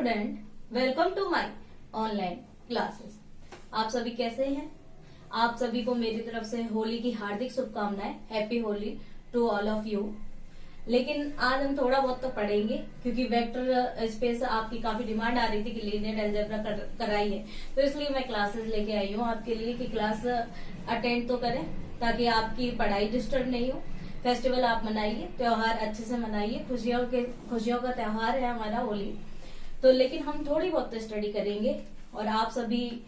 Student, welcome to my online classes. आप सभी कैसे हैं? आप सभी को मेरी तरफ से होली की हार्दिक शुभकामनाएं। Happy Holi to all of you. लेकिन आज हम थोड़ा बहुत तो पढ़ेंगे क्योंकि वेक्टर स्पेस आपकी काफी डिमांड आ रही थी कि लीनियर अलजेब्रा कराई है, तो इसलिए मैं क्लासेस लेके आई हूँ आपके लिए कि क्लास अटेंड तो करें ताकि आपकी पढ़ाई डिस्टर्ब नहीं हो। फेस्टिवल आप मनाइए, त्योहार अच्छे से मनाइए, खुशियों का त्योहार है हमारा होली। तो लेकिन हम थोड़ी बहुत स्टडी करेंगे और आप सभी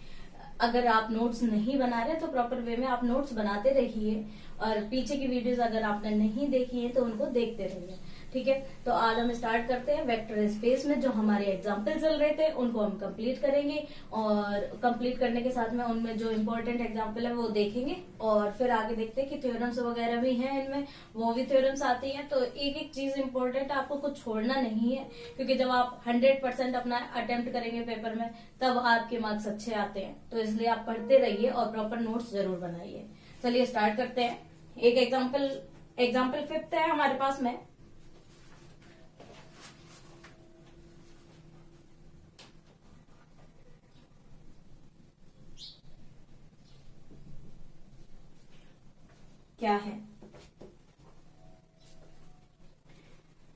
अगर आप नोट्स नहीं बना रहे तो प्रॉपर वे में आप नोट्स बनाते रहिए और पीछे की वीडियोस अगर आपने नहीं देखी है तो उनको देखते रहिए। ठीक है, तो आज हम स्टार्ट करते हैं। वेक्टर स्पेस में जो हमारे एग्जाम्पल चल रहे थे उनको हम कंप्लीट करेंगे और कंप्लीट करने के साथ में उनमें जो इम्पोर्टेंट एग्जाम्पल है वो देखेंगे और फिर आगे देखते हैं कि थ्योरम्स वगैरह भी हैं इनमें, वो भी थ्योरम्स आती हैं। तो एक एक चीज इम्पोर्टेंट, आपको कुछ छोड़ना नहीं है क्योंकि जब आप 100% अपना अटेम्प्ट करेंगे पेपर में तब आपके मार्क्स अच्छे आते हैं। तो इसलिए आप पढ़ते रहिए और प्रॉपर नोट्स जरूर बनाइए। चलिए स्टार्ट करते हैं। एक एग्जाम्पल फिफ्थ है हमारे पास में। क्या है?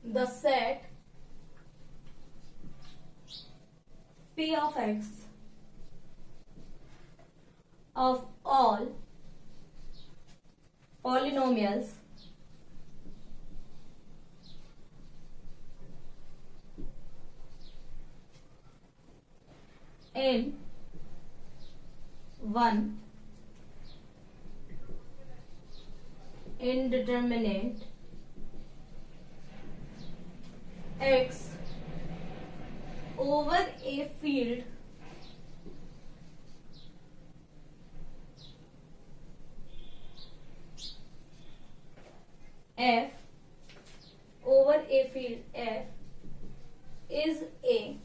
The set P of X of all polynomials in one indeterminate X over a field F over a field F is a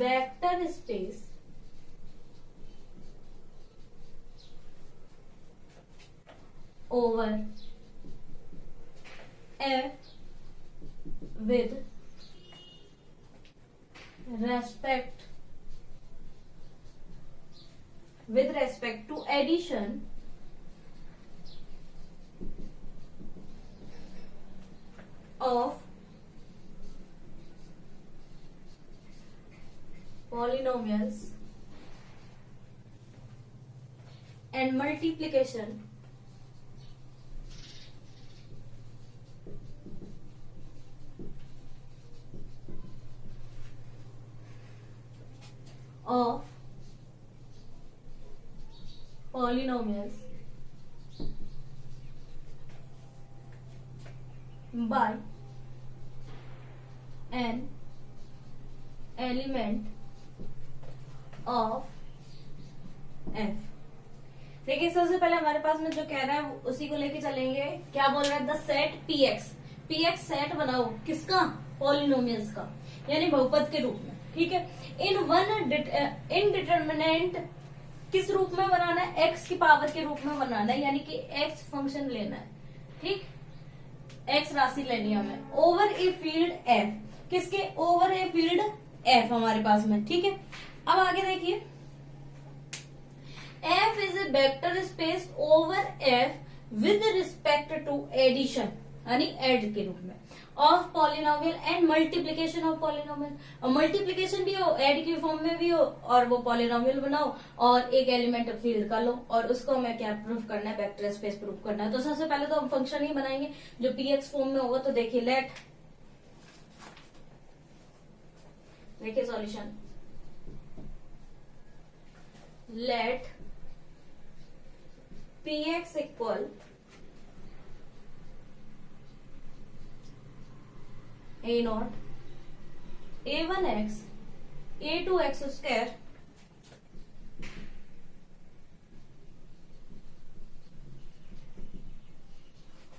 vector space over F with respect to addition of polynomials and multiplication of polynomials by an element of f। देखिए, सबसे पहले हमारे पास में जो कह रहा है उसी को लेके चलेंगे। क्या बोल रहा है? द सेट px सेट बनाओ किसका? पॉलिनोमियल्स का, यानी बहुपद के रूप में। ठीक है, इन वन इनडिटरमिनेंट किस रूप में बनाना है? एक्स की पावर के रूप में बनाना है, यानी कि एक्स फंक्शन लेना है। ठीक, एक्स राशि लेनी है हमें ओवर ए फील्ड एफ। किसके? ओवर ए फील्ड एफ हमारे पास में। ठीक है, अब आगे देखिए, F is a vector space over F with respect to addition, यानी एड के रूप में, of polynomial and multiplication of polynomial. Multiplication भी हो, एड की फॉर्म में भी हो, और वो पॉलिनोमियल बनाओ और एक एलिमेंट फील्ड का लो और उसको हमें क्या प्रूफ करना है? वेक्टर स्पेस प्रूफ करना है। तो सबसे पहले तो हम फंक्शन ही बनाएंगे जो px फॉर्म में होगा। तो देखिए, देखिए solution, let px equal a0 a1x a2x square.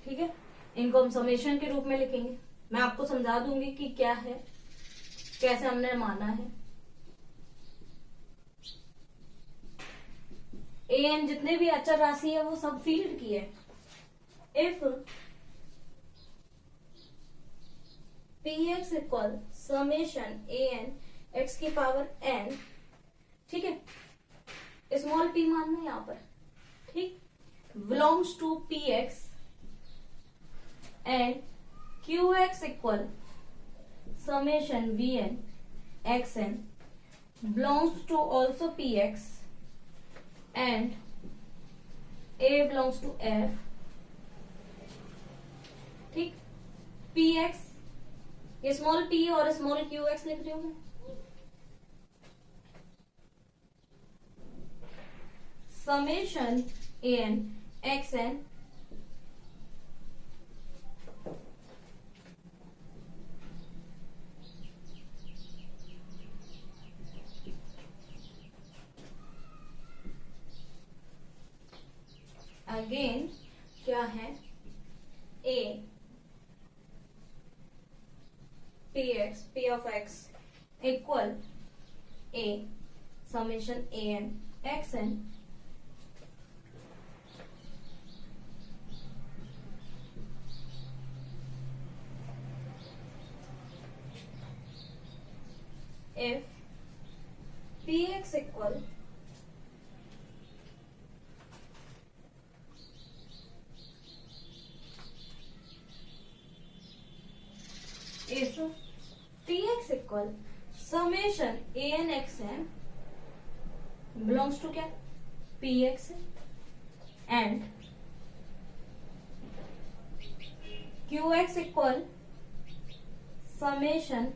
ठीक है, इनको हम समेशन के रूप में लिखेंगे। मैं आपको समझा दूंगी कि क्या है, कैसे हमने माना है। an जितने भी अचर राशि है वो सब फील्ड की है। If P x equal summation A N x की पावर एन, ठीक है, स्मॉल पी मानना है यहां पर, ठीक, belongs to P x and Q x equal summation V N X N belongs to also P x and A belongs to F, ठीक, P X, ये स्मॉल पी और स्मॉल क्यू एक्स लिख रही हूं मैं, summation A N X N again क्या है, A P X, P of X equal A summation A N X N if px equal if px equal summation an xn belongs to क्या, px and qx equal summation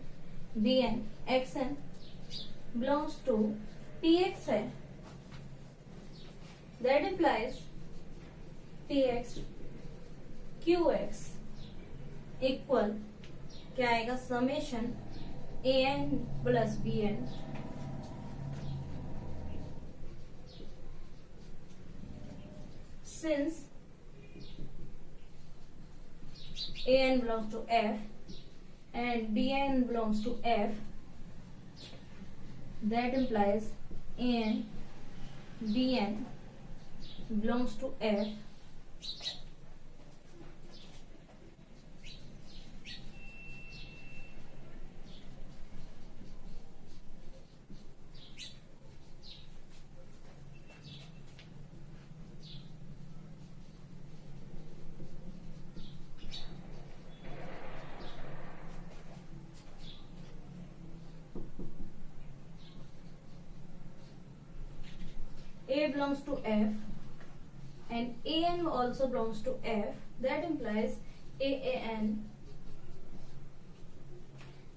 bn xn belongs to px है, that implies px qx equal क्या आएगा, summation A N plus B N since A N belongs to F and bn belongs to f, that implies an bn belongs to f A belongs to F and AN also belongs to F, that implies AAN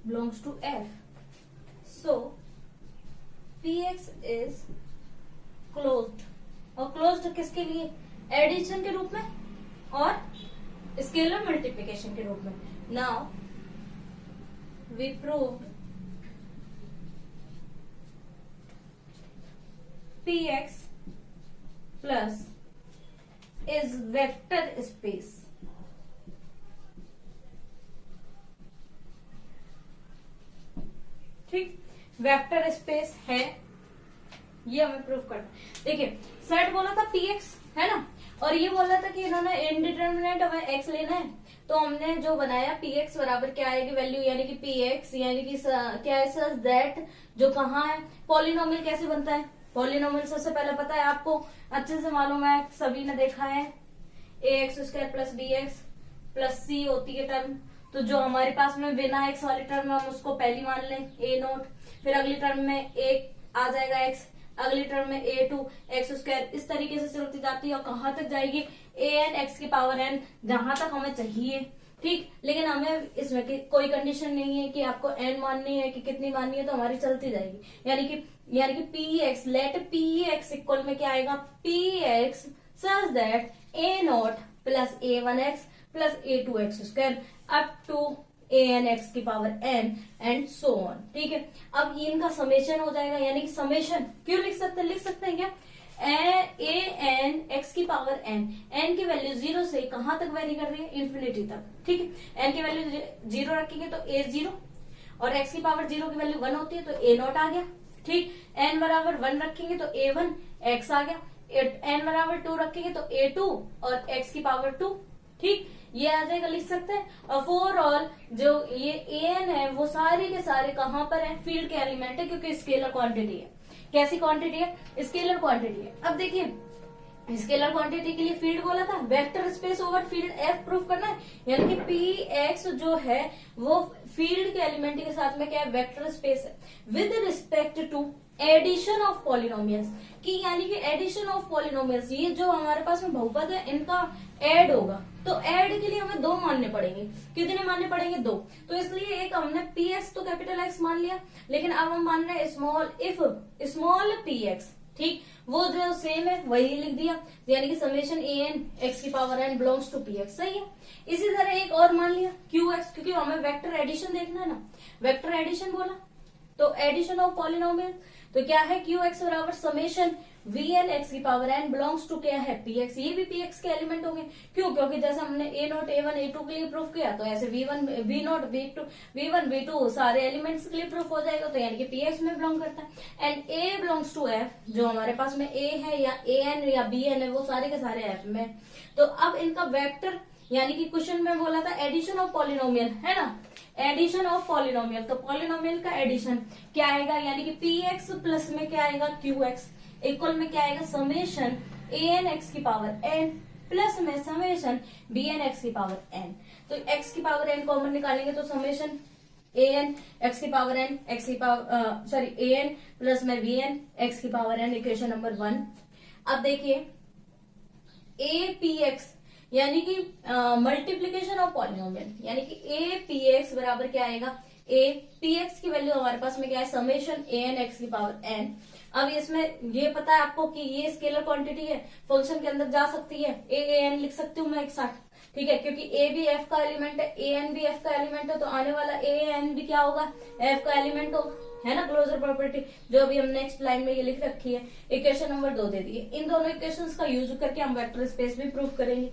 belongs to F. So PX is closed, और closed किसके लिए, addition के रूप में और scalar multiplication के रूप में. Now we proved Px plus is vector space. ठीक, वेक्टर स्पेस है, ये हमें प्रूफ करना. देखिए सेट बोला था Px है ना, और ये बोला था कि इन्होंने इनडिटर्मिनेट हमें x लेना है, तो हमने जो बनाया Px बराबर क्या आएगी वैल्यू, यानी कि Px यानी कि क्या है सर, दैट जो कहाँ है. पॉलिनोमियल कैसे बनता है, पॉलिनोमियल सबसे पहले पता है आपको, अच्छे से मालूम है, सभी ने देखा है, ax² plus bx plus c होती है टर्म, तो जो हमारे पास में बिना x वाली टर्म हम उसको पहली मान लें a0, फिर अगली टर्म में एक आ जाएगा x, अगली टर्म में a2 x², इस तरीके से चलती जाती है और कहाँ तक जाएगी, an x की पावर n, जहां तक हमें चाहिए. ठीक, लेकिन हमें इसमें कोई कंडीशन नहीं है कि आपको n माननी है कि कितनी माननी है, तो हमारी चलती जाएगी. यानी कि px, लेट px इक्वल में क्या आएगा, px such that a0 plus a1x plus a2x² up to an(x) की power n and so on. ठीक है, अब इनका समेशन हो जाएगा, यानी कि समेशन क्यों लिख सकते हैं क्या, an(x) की पावर n की वैल्यू 0 से कहां तक वेरी कर रही है, इंफिनिटी तक. ठीक है, n की वैल्यू 0 रखेंगे तो a0 और x की पावर 0 की वैल्यू 1 होती है तो a0 आ गया. ठीक, n बराबर 1 रखेंगे तो a1 x आ गया, n बराबर 2 रखेंगे तो a2 और x की पावर 2. ठीक, ये आ जाएगा, लिख सकते हैं। और फॉर ऑल जो ये एन है वो सारे के सारे कहां पर है, फील्ड के एलिमेंट है, क्योंकि स्केलर क्वांटिटी है। कैसी क्वांटिटी है, स्केलर क्वांटिटी है। अब देखिए स्केलर क्वांटिटी के लिए फील्ड बोला था, vector space over field F proof करना है, यानी कि पी एक्स जो है वो फील्ड के एलिमेंट के साथ में क्या है, वेक्टर स्पेस है with respect to addition of polynomials की, यानी कि एडिशन ऑफ पॉलिनोमियल्स, ये जो हमारे पास में बहुपद है इनका ऐड होगा, तो ऐड के लिए हमें दो मानने पड़ेंगे। कितने मानने पड़ेंगे, दो। तो इसलिए एक हमने पी एक्स तो कैपिटल एक्स मान लिया, लेकिन अब हम मान रहे हैं small if small P x, ठीक, वो जो सेम है वही लिख दिया, यानी कि समेशन ए एन एक्स की power N belongs to P X, सही है। इसी तरह एक और मान लिया क्यू एक्स, क्योंकि हमें वेक्टर एडिशन देखना है ना, वेक्टर एडिशन बोला तो एडिशन ऑफ पॉलिनोमियल, तो क्या है क्यू एक्स बराबर समेशन वी एन एक्स की पावर एन बिलोंग्स टू क्या है, पी एक्स, ये भी पी एक्स के एलिमेंट होंगे। क्यों, क्योंकि जैसे हमने a naught a one a two के लिए प्रूफ किया, तो ऐसे v one v naught v one v two सारे एलिमेंट्स के लिए प्रूफ हो जाएगा, तो यानी कि पी एक्स में बिलोंग करता है। And A belongs to F, जो हमारे पास में ए है या ए एन या बी एन है, वो सारे के सारे एफ में। तो अब इनका वेक्टर, यानी कि क्वेश्चन में बोला था एडिशन ऑफ पॉलिनोमियल, है ना, एडिशन ऑफ पॉलिनोमियल, तो पॉलिनोमियल का एडिशन क्या आएगा, यानी कि पी एक्स प्लस में क्या आएगा क्यू एक्स इक्वल में क्या आएगा समेशन ए एन एक्स की पावर एन प्लस में समेशन बी एन एक्स की पावर एन। तो एक्स की पावर एन कॉमन निकालेंगे तो समेशन ए एन एक्स की पावर एन एक्स की power sorry A N plus में बी एन एक्स की पावर एन, इक्वेशन नंबर 1। अब देखिए ए पी एक्स यानी कि मल्टीप्लीकेशन ऑफ पॉलिनोमियल, यानी कि ए पी एक्स बराबर क्या आएगा, ए पी एक्स की वैल्यू हमारे पास में क्या है समेशन ए एन एक्स की पावर एन। अब इसमें ये पता है आपको कि ये स्केलर क्वांटिटी है, फंक्शन के अंदर जा सकती है, ए एन लिख सकती हूँ मैं एक साथ, ठीक है, क्योंकि ए भी एफ का एलिमेंट है, ए एन भी एफ का एलिमेंट है, तो आने वाला ए एन भी क्या होगा, एफ का एलिमेंट हो, है ना, क्लोजर प्रॉपर्टी जो अभी हम नेक्स्ट लाइन में ये लिख रखी है। इक्वेशन नंबर 2 दे दी है, इन दोनों इक्वेशंस का यूज करके हम वेक्टर स्पेस भी प्रूव करेंगे।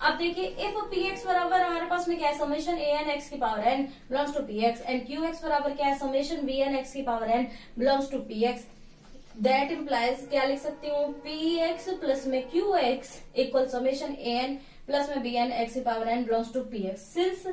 अब देखिए इफ पी एक्स बराबर हमारे पास में क्या है समेशन ए एन एक्स की power N belongs to P x, and Q x बराबर क्या है समेशन वी एन एक्स की power N belongs to P x, that implies क्या लिख सकती हूँ, पी एक्स प्लस में q x equal summation A N plus में बी एन एक्स की power N belongs to P x. Since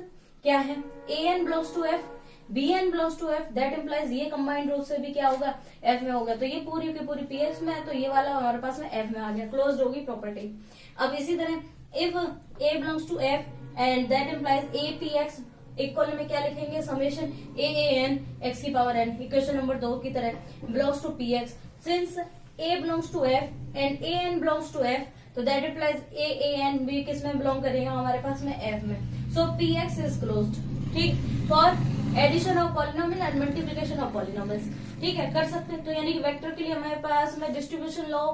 क्या है a N belongs to f, b N belongs to F, that implies ये combined रूप से भी क्या होगा, एफ में होगा, तो ये पूरी की पूरी पी एक्स में है, तो ये वाला हमारे पास में एफ में आ गया, क्लोज होगी प्रॉपर्टी। अब इसी तरह if a belongs to f and that implies a p x equal में क्या लिखेंगे summation a a n x की पावर n, इक्वेशन नंबर 2 की तरह belongs to p x, since a belongs to f and a n belongs to f, तो that implies a a n भी किस में बिलोंग करेगा हमारे पास में f में, so p x is closed, ठीक, for addition of polynomial and multiplication of polynomials, ठीक है, कर सकते हैं। तो यानी कि वेक्टर के लिए हमारे पास में डिस्ट्रीब्यूशन लॉ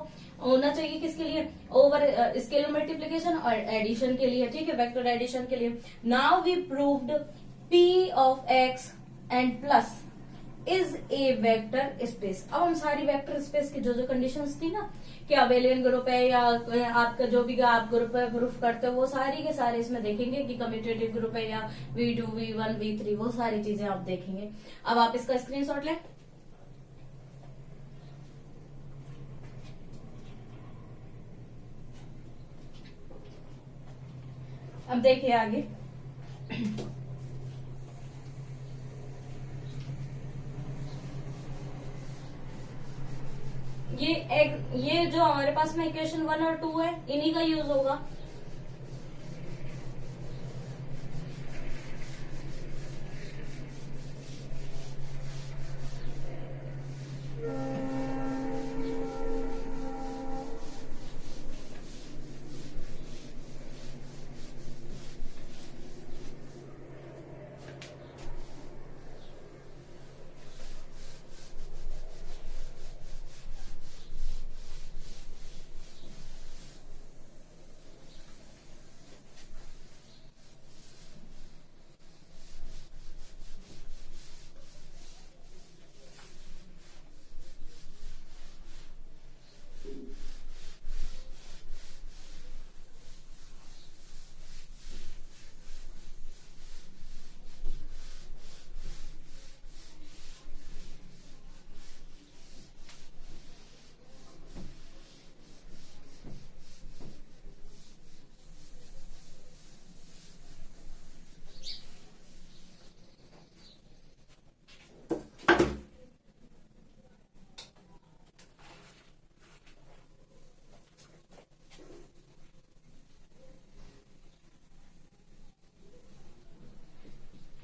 होना चाहिए, किसके लिए, ओवर स्केलर मल्टीप्लिकेशन और एडिशन के लिए, ठीक है, वेक्टर एडिशन के लिए। Now we proved P of X and plus is a vector space. अब हम सारी वेक्टर स्पेस की जो जो कंडीशंस थी ना कि अबेलियन ग्रुप है या आपका जो भी आप ग्रुप है प्रूफ करते हो, वो सारी के सारे इसमें देखेंगे कि कम्यूटेटिव ग्रुप है या V2 V1 V3, वो सारी चीजें आप देखेंगे। अब आप इसका स्क्रीनशॉट लें। अब देखिए आगे ये जो हमारे पास में इक्वेशन 1 और 2 है, इन्हीं का यूज होगा।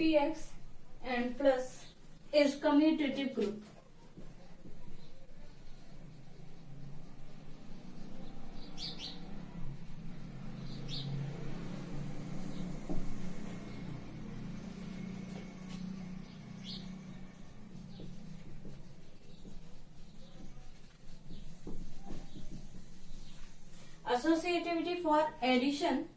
px and plus is commutative group. Associativity for addition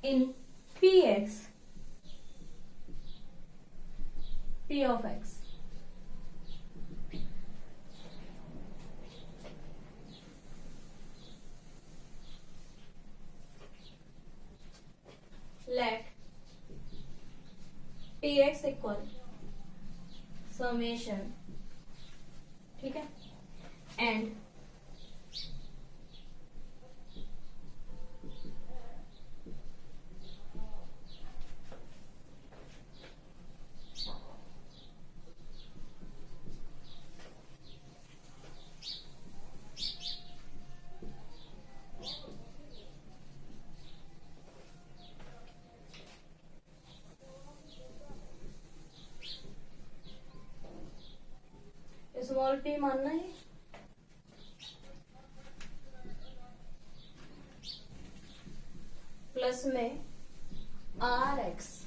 in px, p of x. Let px equal summation, ठीक है, एंड स्मॉल p मानना है, प्लस में आर एक्स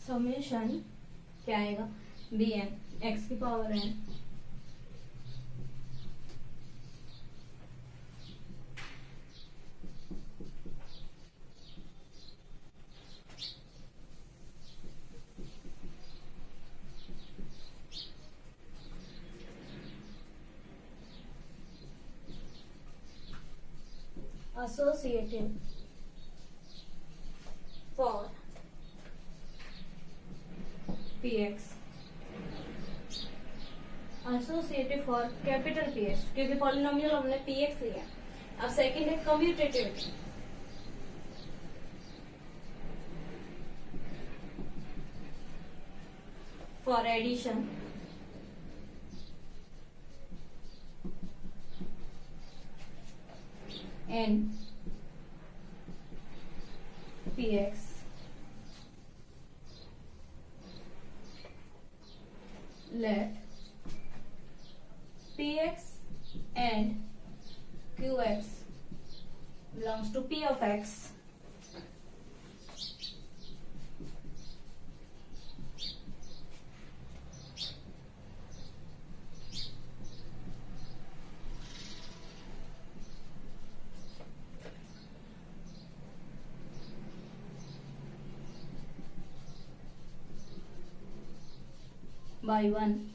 समेशन क्या आएगा, बी एन एक्स की power N associative for px, associative for capital PX, क्योंकि polynomial हमने पीएक्स लिया। अब सेकंड है commutativity, for addition in px let px and qx belongs to p of x by 1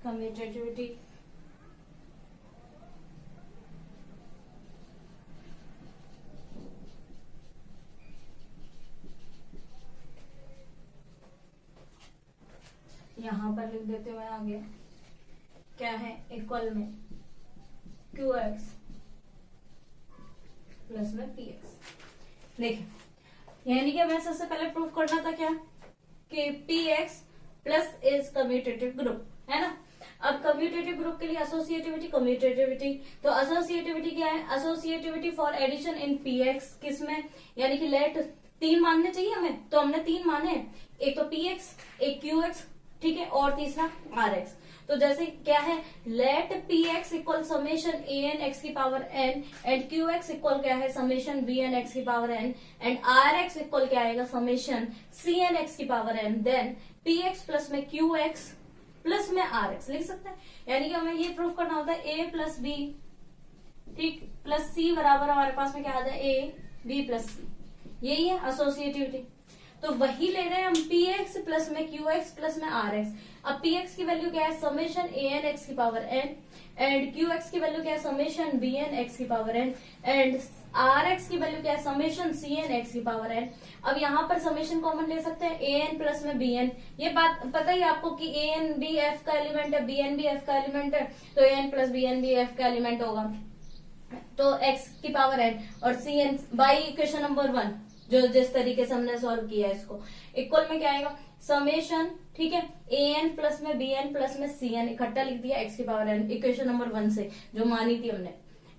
commutativity यहां पर लिख देते हुए आगे क्या है, इक्वल में QX प्लस में PX। देखिए यानी कि हमें सबसे पहले प्रूफ करना था क्या, कि PX plus is commutative group, है ना। अब कम्यूटेटिव ग्रुप के लिए एसोसिएटिविटी, कम्यूटेटिविटी, तो एसोसिएटिविटी क्या है, associativity for addition in PX किसमें, यानी कि लेट 3 मानने चाहिए हमें, तो हमने 3 माने, एक तो PX, एक QX, ठीक है, और तीसरा RX। तो जैसे क्या है, let PX equal summation AN x की power n and QX equal क्या है, समेशन BN x की power n and RX equal क्या आएगा, समेशन CN x की power n, then PX plus में QX प्लस में RX लिख सकते हैं। यानी कि हमें ये प्रूफ करना होता है A प्लस B, ठीक, प्लस C बराबर हमारे पास में क्या आता है, A B प्लस C, यही है एसोसिएटिविटी। तो वही ले रहे हैं हम PX प्लस में QX प्लस में RX। अब PX की वैल्यू क्या है, समेशन AN x की पावर n एंड QX की वैल्यू क्या है, समेशन BN x की पावर n एंड RX की वैल्यू क्या है, समेशन CN x की पावर n। अब यहाँ पर समेशन कॉमन ले सकते हैं, AN प्लस में BN, ये बात पता ही आपको कि AN भी F का एलिमेंट है, BN भी F का एलिमेंट है, तो AN प्लस BN भी F का एलिमेंट होगा, तो x की पावर n और CN बाई इक्वेशन नंबर 1 जो जिस तरीके से हमने सॉल्व किया है इसको, इक्वल में क्या आएगा, समेशन, ठीक है, AN प्लस में BN प्लस में CN इकट्ठा लिख दिया x की पावर n इक्वेशन नंबर 1 से जो मानी थी हमने।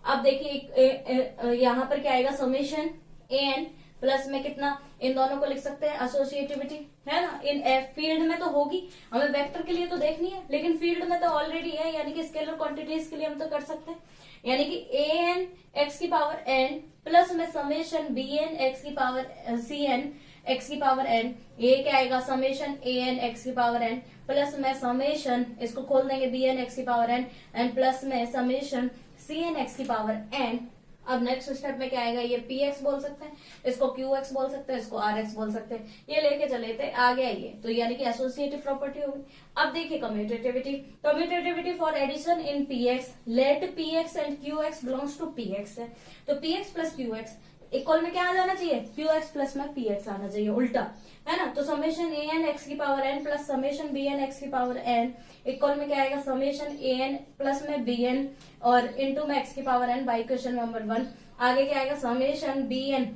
अब देखिए यहाँ पर क्या आएगा, समेशन AN प्लस में कितना, इन दोनों को लिख सकते हैं एसोसिएटिविटी, है ना। इन एफ फील्ड में तो होगी, हमें वेक्टर के लिए तो देखनी है, लेकिन फील्ड में तो ऑलरेडी है, यानी कि स्केलर क्वांटिटीज के लिए हम तो कर सकते हैं। यानी कि AN x की पावर n प्लस में समेशन BN x की पावर CN x की पावर n, ये क्या आएगा, समेशन AN x की पावर n प्लस में समेशन, इसको खोल देंगे, BN x की पावर n एंड प्लस में समेशन CN x की पावर n। अब नेक्स्ट स्टेप में क्या आएगा, ये PX बोल सकते हैं, इसको QX बोल सकते हैं, इसको RX बोल सकते हैं, ये लेके चले थे आगे आइए, तो यानी कि एसोसिएटिव प्रॉपर्टी होगी। अब देखिए commutativity, commutativity for addition in PX, let PX and QX belongs to PX है, तो PX प्लस QX इक्वल में क्या आ जाना चाहिए, QX प्लस में PX आना चाहिए, उल्टा, है ना। तो समेशन AN x की power n plus summation BN x की पावर n इक्वल में क्या आएगा, समेशन AN प्लस में BN और इंटू में x की power n by question number 1। आगे क्या आएगा, समेशन BN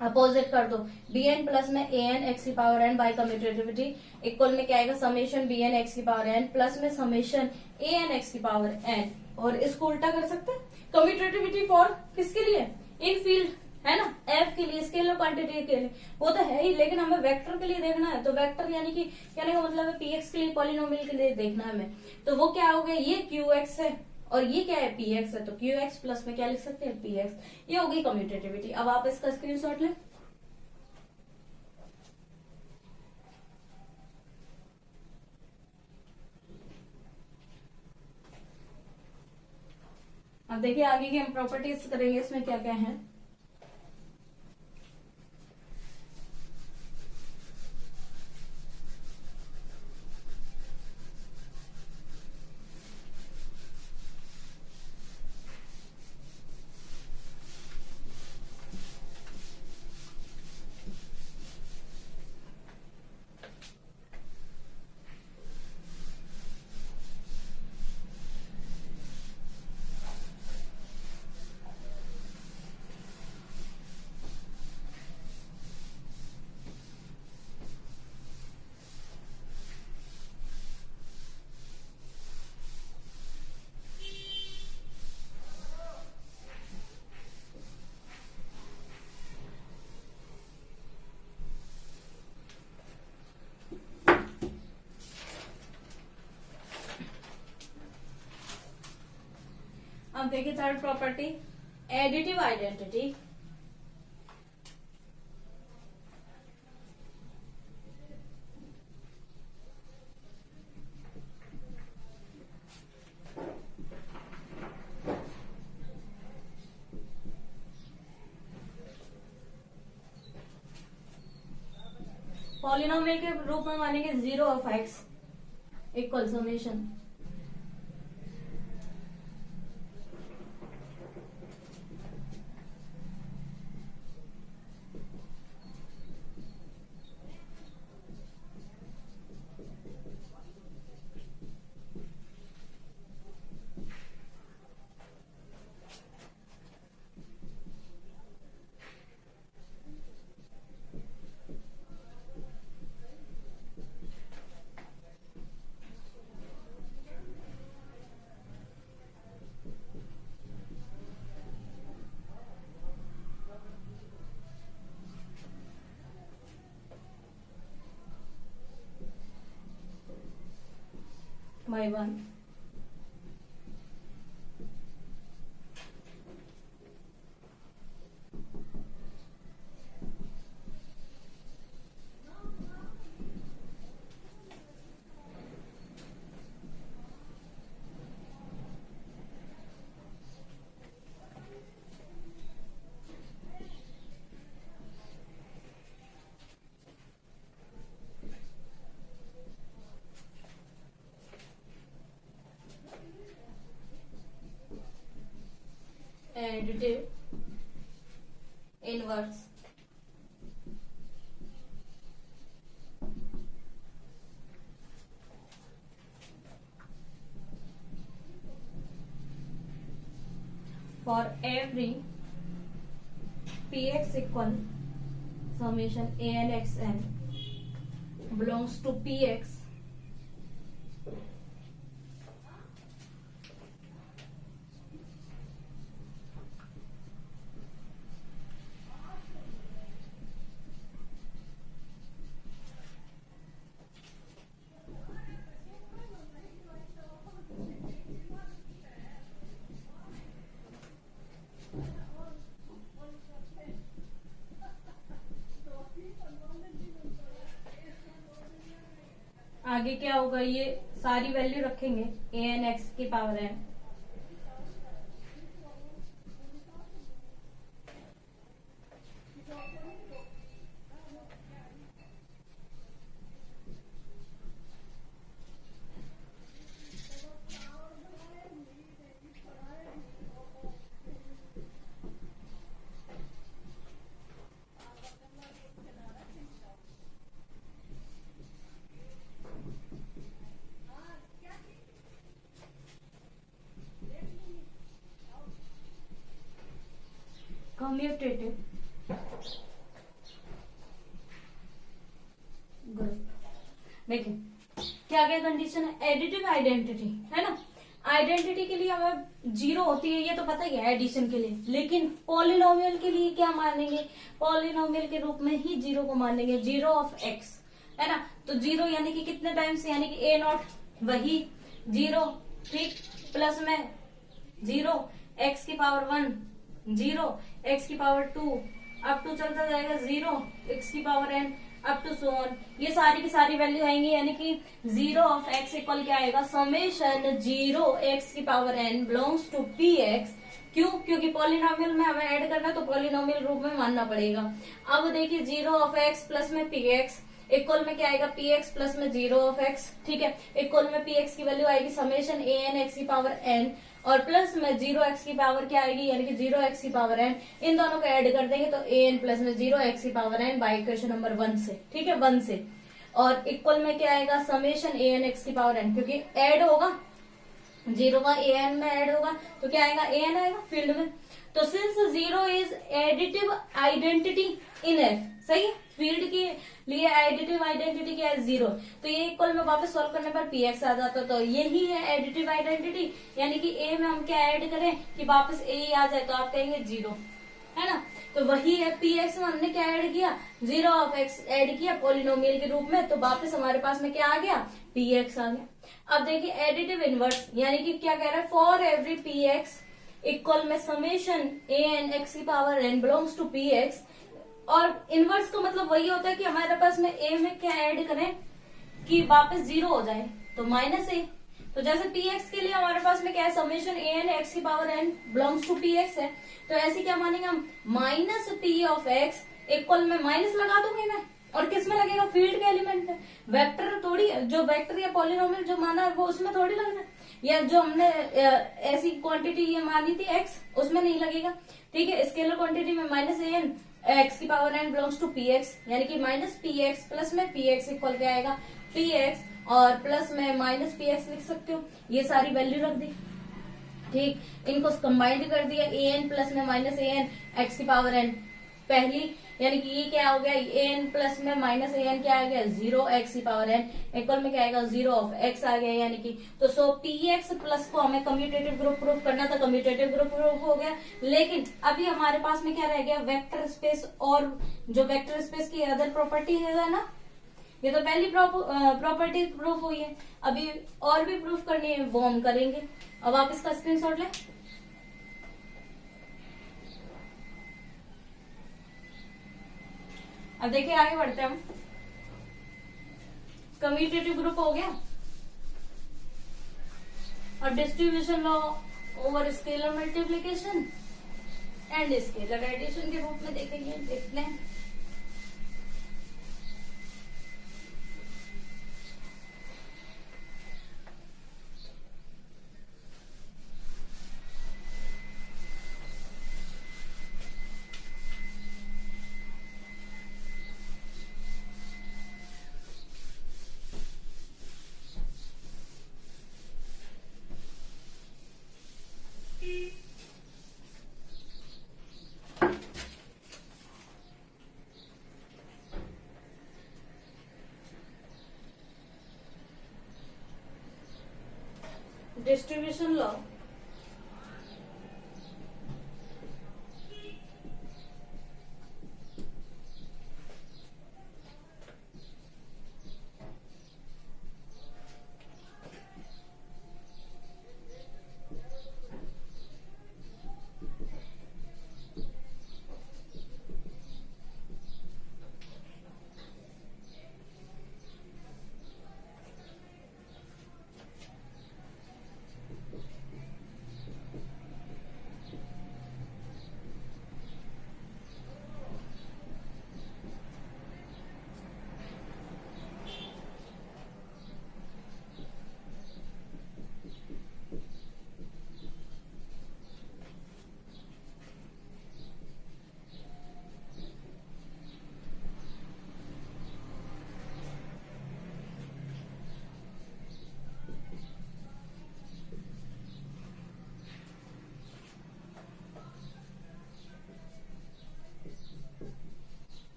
अपोजिट कर दो, BN प्लस में AN x की power n by commutativity equal में क्या आएगा, समेशन BN x की पावर n प्लस में समेशन AN x की पावर n, और इसको उल्टा कर सकते हैं। कम्यूटेटिविटी फॉर किसके लिए, इन फील्ड, है ना, F के लिए, स्केलर क्वांटिटी के लिए वो तो है ही, लेकिन हमें वेक्टर के लिए देखना है, तो वेक्टर यानी कि कहने का मतलब है PX के लिए, पॉलिनोमियल के लिए देखना है हमें, तो वो क्या हो गया, ये QX है और ये क्या है, PX है, तो QX प्लस में क्या लिख सकते हैं, PX, ये होगी कम्यूटेटिविटी। अब आप इसका स्क्रीनशॉट लें। अब देखिए आगे की हम प्रॉपर्टीज करेंगे, इसमें क्या क्या है। अब देखिए third property, additive identity. Polynomial के रूप में मानेंगे 0 of x equal summation by 1। Additive inverse for every px equal summation an xn belongs to px आगे क्या होगा, ये सारी वैल्यू रखेंगे ए एन एक्स की पावर एन। Commutative group. देखिए क्या क्या कंडीशन है, एडिटिव आइडेंटिटी है ना। आइडेंटिटी के लिए हमें जीरो होती है, ये तो पता ही है एडिशन के लिए, लेकिन पॉलिनोमियल के लिए क्या मानेंगे, पॉलिनोमियल के रूप में ही जीरो को मानेंगे, जीरो ऑफ एक्स है ना। तो जीरो यानी कि कितने टाइम्स, यानी कि ए नॉट वही जीरो, ठीक, प्लस में जीरो एक्स की पावर 1 जीरो एक्स की पावर 2 अप टू चलता जाएगा जीरो एक्स की power n up to so on. ये सारी की सारी वैल्यू आएंगी, यानी कि जीरो ऑफ एक्स इक्वल क्या आएगा, समेशन जीरो एक्स की power n belongs to P X. क्यों, क्योंकि पॉलिनोमियल में हमें ऐड करना है तो पॉलिनोमियल रूप में मानना पड़ेगा। अब देखिए जीरो ऑफ एक्स प्लस में पी एक्स इक्वल में क्या आएगा, पी एक्स प्लस में जीरो ऑफ एक्स, ठीक है, इक्वल में पी एक्स की वैल्यू आएगी समेशन ए एन एक्स की पावर n और प्लस में जीरो एक्स की पावर क्या आएगी, यानी कि जीरो एक्स की पावर n। इन दोनों को ऐड कर देंगे तो ए एन प्लस में जीरो एक्स की power n by equation number 1 से, ठीक है, 1 से। और इक्वल में क्या आएगा, समेशन ए एन एक्स की पावर n, क्योंकि ऐड होगा जीरो का ए एन में ऐड होगा तो क्या आएगा, ए एन आएगा फील्ड में। तो since zero is additive identity in F, सही है, फील्ड के लिए एडिटिव आइडेंटिटी क्या है, जीरो, तो ये इक्वल में वापस सॉल्व करने पर पी एक्स आ जाता है। तो यही है एडिटिव आइडेंटिटी, यानी कि ए में हम क्या ऐड करें कि वापस ए ही आ जाए, तो आप कहेंगे जीरो, है ना। तो वही है पी एक्स में हमने क्या ऐड किया, जीरो ऑफ एक्स ऐड किया पॉलिनोमियल के रूप में, तो वापस हमारे पास में क्या आ गया, पी एक्स आ गया। अब देखिए एडिटिव इनवर्स, यानी कि क्या कह रहा है, for every P x equal में समेशन ए एन एक्स की power N belongs to P X. और इनवर्स का मतलब वही होता है कि हमारे पास में ए में क्या ऐड करें कि वापस जीरो हो जाए, तो माइनस ए। तो जैसे पी एक्स के लिए हमारे पास में क्या है, समेशन ए एन एक्स की power N belongs to P X है, तो ऐसे क्या मानेंगे हम, minus P of X equal में माइनस लगा दूंगी मैं, और किस में लगेगा, फील्ड के एलिमेंट में। वेक्टर थोड़ी, जो वेक्टर या पॉलिनोमियल जो माना है वो उसमें थोड़ी लगना है, या जो हमने ऐसी क्वांटिटी ये मानी थी एक्स उसमें नहीं लगेगा, ठीक है। स्केलर क्वांटिटी में माइनस ए एन एक्स की power N belongs to P X, यानी कि माइनस पी एक्स प्लस में पी एक्स इक्वल क्या आएगा, पी एक्स, और प्लस में माइनस पी एक्स लिख सकते हो। ये सारी वैल्यू रख दी, ठीक, इनको कंबाइंड कर दिया, ए एन प्लस में माइनस ए एन एक्स की पावर एन पहली, यानी कि ये क्या हो गया, ए एन प्लस में माइनस ए एन क्या आ गया, जीरो एक्स की पावर एन इक्वल में क्या आएगा, जीरो ऑफ एक्स आ गया, यानी कि तो सो पी एक्स प्लस को हमें कम्यूटेटिव ग्रुप प्रूफ करना था, कम्यूटेटिव ग्रुप प्रूफ हो गया। लेकिन अभी हमारे पास में क्या रह गया, वेक्टर स्पेस, और जो वेक्टर स्पेस की अदर प्रॉपर्टी है ना, ये तो पहली प्रॉपर्टी प्रूफ हुई है। अभी और भी प्रूफ करनी है, वो हम करेंगे। अब आप इसका स्क्रीनशॉट लें। अब देखिए आगे बढ़ते हैं हम। कम्यूटेटिव ग्रुप हो गया और distribution law over scalar multiplication and scalar addition के रूप में देखेंगे, देखते हैं। डिस्ट्रीब्यूशन लॉ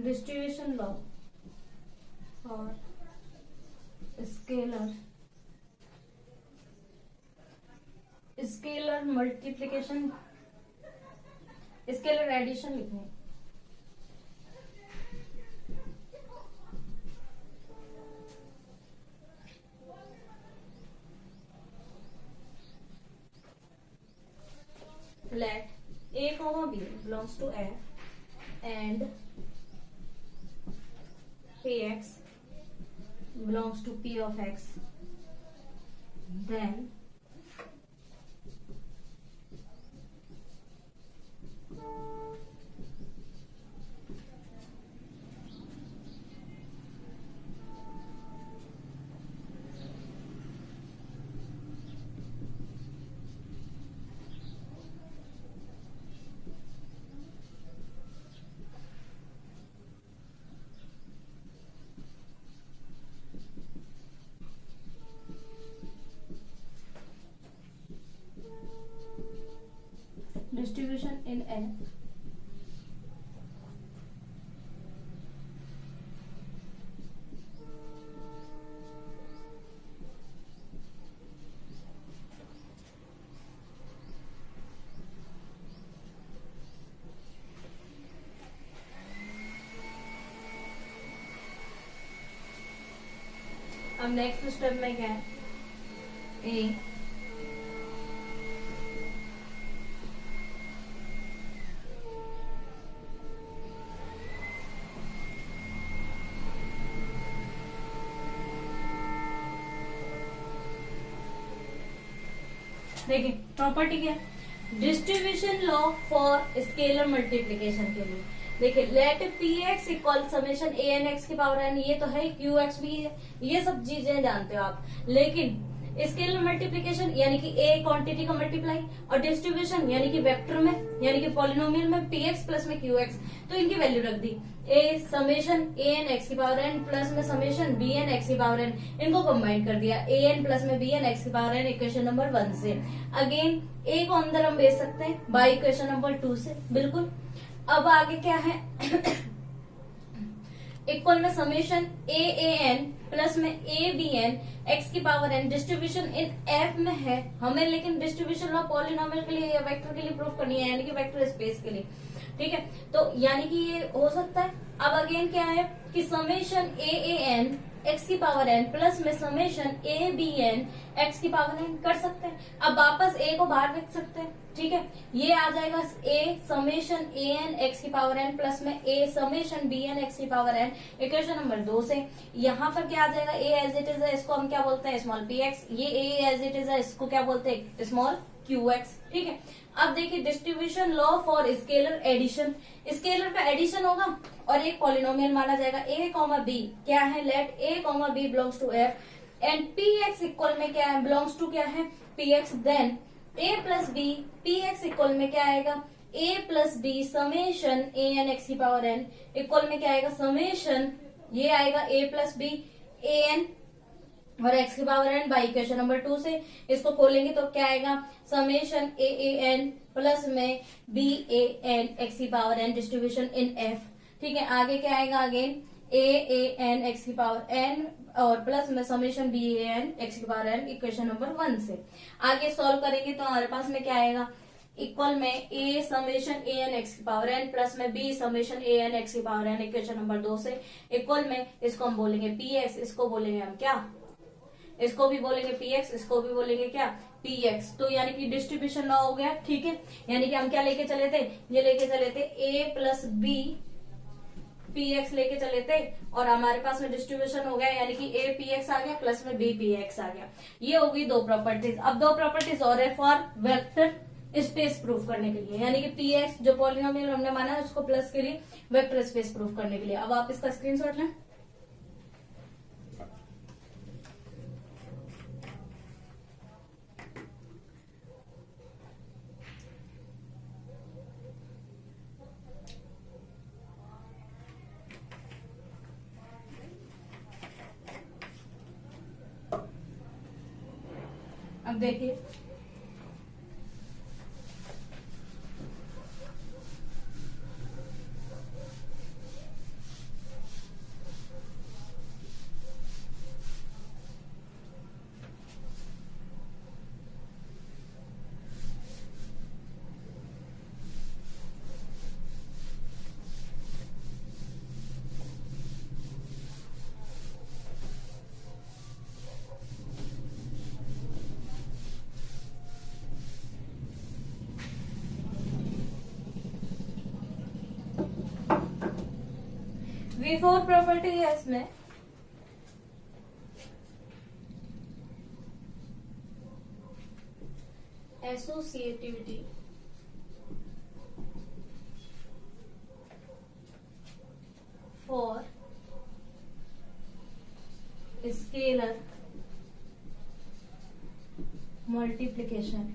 डिस्ट्रीब्यूशन लॉ और स्केलर मल्टीप्लिकेशन, स्केलर एडिशन लिखें। Let A, B belongs to F and Px belongs to P of X, then in f अब next step में क्या है, ए देखिए प्रॉपर्टी क्या है, distribution law for scalar multiplication के लिए। देखिए let p x equal summation A N x की पावर एन, ये तो है, क्यू एक्स भी है, ये सब चीजें जानते हो आप। लेकिन स्केलर मल्टीप्लीकेशन यानी कि ए क्वांटिटी का मल्टीप्लाई, और डिस्ट्रीब्यूशन यानी कि वेक्टर में यानी कि पॉलिनोमियल में पी एक्स प्लस में क्यू एक्स, तो इनकी वैल्यू रख दी, ए समेशन ए एन एक्स की पावर एन प्लस में समेशन बी एन एक्स की पावर एन, इनको कंबाइन कर दिया, ए एन प्लस में बी एन एक्स की पावर एन इक्वेशन नंबर 1 से। अगेन ए को अंदर हम भेज सकते हैं बाई इक्वेशन नंबर 2 से, बिल्कुल। अब आगे क्या है, इक्वल में समेशन ए एन प्लस में ए बी एन एक्स की power N, distribution in F में है हमें, लेकिन डिस्ट्रीब्यूशन लॉ पॉलिनोमियल के लिए या वेक्टर के लिए प्रूफ करनी है, यानी कि वेक्टर स्पेस के लिए, ठीक है। तो यानी कि ये हो सकता है। अब अगेन क्या है कि समेशन ए एन एक्स की पावर एन प्लस में summation A B N x की पावर एन कर सकते हैं। अब वापस ए को बाहर रख सकते हैं, ठीक है। ये आ जाएगा ए समेशन ए एन एक्स की पावर एन प्लस में ए समेशन बी एन एक्स की पावर एन इक्वेशन नंबर 2 से। यहाँ पर क्या आ जाएगा, ए एज इट इज है, इसको हम क्या बोलते हैं स्मॉल पी एक्स, ये ए एज इट इज है, इसको क्या बोलते हैं स्मॉल क्यू एक्स, ठीक है। अब देखिए distribution law for scalar addition, scalar का एडिशन होगा और एक पॉलिनोमियल माना जाएगा ए कॉमा बी, क्या है, let a comma b belongs to f and p x equal में क्या है, बिलोंग्स टू क्या है p x, then a plus b, p x equal में क्या आएगा a plus b summation A N x की पावर एन इक्वल में क्या आएगा समेशन, ये आएगा a plus b A n और एक्स की power N by equation number 2 से। इसको खोलेंगे तो क्या आएगा समेशन ए एन प्लस में बी ए एन एक्स की power N distribution in F, ठीक है। आगे क्या आएगा, अगेन ए एन एक्स की पावर एन और प्लस में summation B A N x की पावर एन इक्वेशन नंबर 1 से। आगे सॉल्व करेंगे तो हमारे पास में क्या आएगा, इक्वल में ए समेशन ए एन एक्स की पावर एन प्लस में B summation A N x की पावर एन इक्वेशन नंबर 2 से, इक्वल में इसको हम बोलेंगे पी एक्स, इसको बोलेंगे हम क्या, इसको भी बोलेंगे पी एक्स, इसको भी बोलेंगे क्या पी एक्स। तो यानी कि डिस्ट्रीब्यूशन लॉ हो गया, ठीक है। यानी कि हम क्या लेके चले थे, ये लेके चले थे ए प्लस बी पी एक्स लेके चले थे और हमारे पास में डिस्ट्रीब्यूशन हो गया, यानी कि ए पी एक्स आ गया प्लस में बी पी एक्स आ गया। ये होगी दो प्रॉपर्टीज। अब दो प्रॉपर्टीज और है फॉर वेक्टर स्पेस प्रूफ करने के लिए, यानी कि पी एक्स जो पॉलिनोमियल हमने माना है उसको प्लस के लिए वेक्टर स्पेस प्रूफ करने के लिए। अब आप इसका स्क्रीनशॉट लें। अब देखिए V4 प्रॉपर्टी है इसमें, associativity for scalar multiplication.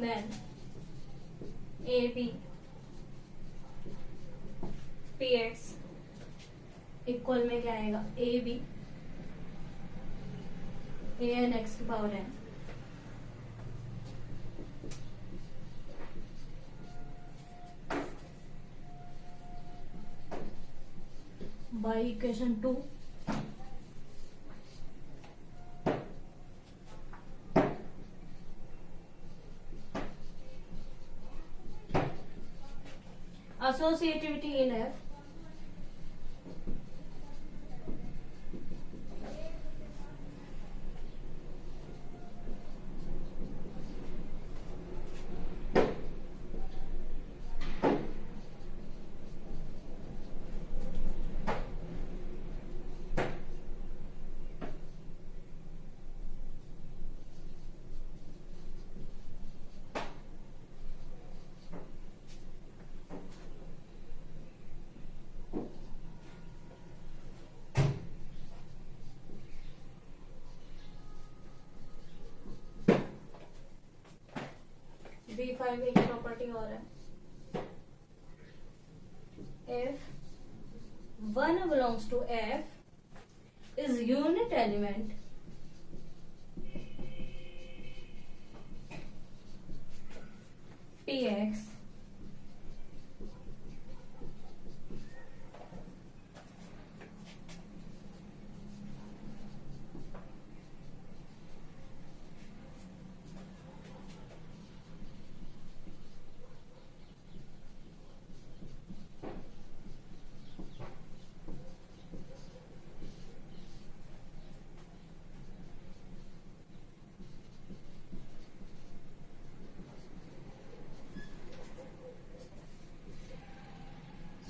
Then a b p x equal में क्या आएगा, a b A N x की power N. By equation 2 associativity in F B5 एक प्रॉपर्टी और है, if 1 belongs to F is unit element Px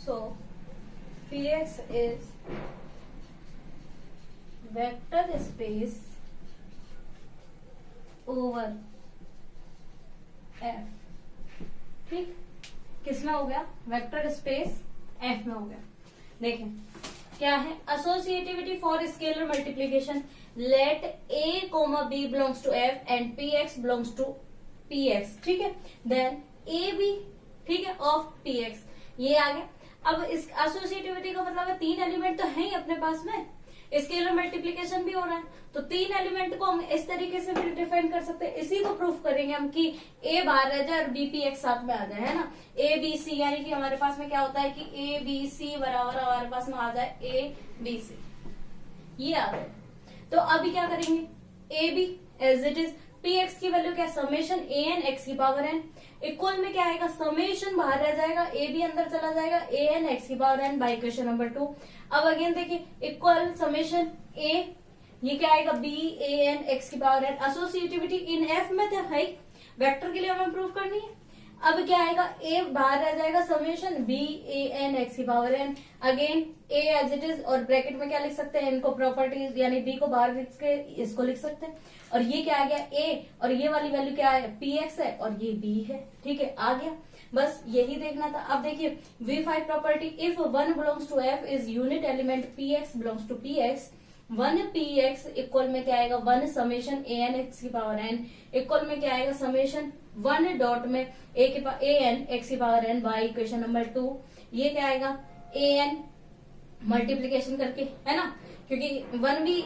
so Px is vector space over F। ठीक, किसमें हो गया, वेक्टर स्पेस F में हो गया। देखें क्या है, associativity for scalar multiplication, let A comma B belongs to F and Px belongs to Px। ठीक है, देन ए बी, ठीक है, ऑफ Px, ये आ गया। अब इस एसोसिएटिविटी का मतलब है 3 एलिमेंट तो है ही अपने पास में, स्केलर मल्टीप्लिकेशन भी हो रहा है, तो 3 एलिमेंट को हम इस तरीके से भी डिफाइन कर सकते हैं। इसी को प्रूफ करेंगे हम कि ए बाहर रह जाए और बी पी एक्स साथ में आ जाए, है ना। ए बी सी यानी कि हमारे पास में क्या होता है कि ए बी सी बराबर हमारे पास में आ जाए ए बी सी, ये आ जाए। तो अभी क्या करेंगे, A B as it is, P X की वैल्यू क्या, समेशन ए एन एक्स की पावर एन, इक्वल में क्या आएगा, समेशन बाहर रह जाएगा, ए बी अंदर चला जाएगा, ए एन एक्स की power N by equation number 2। अब अगेन देखिए, इक्वल समेशन ए, ये क्या आएगा, बी ए एन एक्स की power N. Associativity in F में तो है, वेक्टर के लिए हमें प्रूफ करनी है। अब क्या आएगा, ए बाहर रह जाएगा, summation B A N x की power N, again A as it is, और ब्रैकेट में क्या लिख सकते हैं, इनको प्रॉपर्टीज यानी बी को बाहर लिख के इसको लिख सकते हैं। और ये क्या आ गया, ए, और ये वाली वैल्यू क्या है, पी एक्स है, और ये बी है। ठीक है, आ गया, बस यही देखना था। अब देखिए V5 property, if 1 belongs to F is unit element Px belongs to Px, 1 Px equal में क्या आएगा, 1 समेशन ए एन एक्स की पावर एन, इक्वल में क्या आएगा, समेशन 1 डॉट में ए एन एक्स की power N by equation number 2। ये क्या आएगा, ए एन मल्टीप्लीकेशन करके, है ना, क्योंकि 1 भी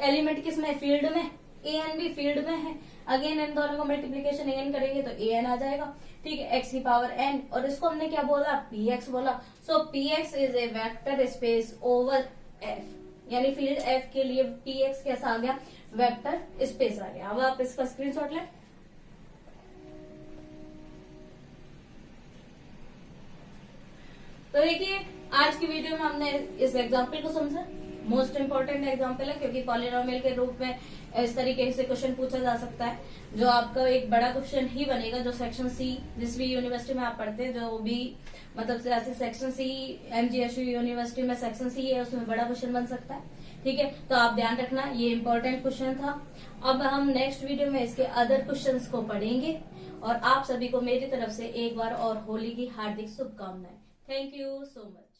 एलिमेंट किसमें, फील्ड में, ए एन भी फील्ड में है। अगेन इन दोनों को मल्टीप्लीकेशन ए एन करेंगे तो ए एन आ जाएगा। ठीक है, एक्स की पावर एन, और इसको हमने क्या बोला, पी एक्स बोला। So p x is a vector space over f, यानी फील्ड एफ के लिए पी एक्स कैसा आ गया, वेक्टर स्पेस आ गया। अब आप इसका स्क्रीनशॉट लें। तो देखिए आज की वीडियो में हमने इस एग्जाम्पल को समझा, मोस्ट इंपॉर्टेंट एग्जाम्पल है क्योंकि पॉलिनोमियल के रूप में इस तरीके से क्वेश्चन पूछा जा सकता है, जो आपका एक बड़ा क्वेश्चन ही बनेगा, जो सेक्शन सी जिस भी यूनिवर्सिटी में आप पढ़ते हैं, जो भी मतलब ऐसे सेक्शन सी एमजीएसयू यूनिवर्सिटी में सेक्शन सी है, उसमें बड़ा क्वेश्चन बन सकता है। ठीक है, तो आप ध्यान रखना, ये इंपॉर्टेंट क्वेश्चन था। अब हम नेक्स्ट वीडियो में इसके अदर क्वेश्चंस को पढ़ेंगे, और आप सभी को मेरी तरफ से एक बार और होली की हार्दिक शुभकामनाएं। Thank you so much.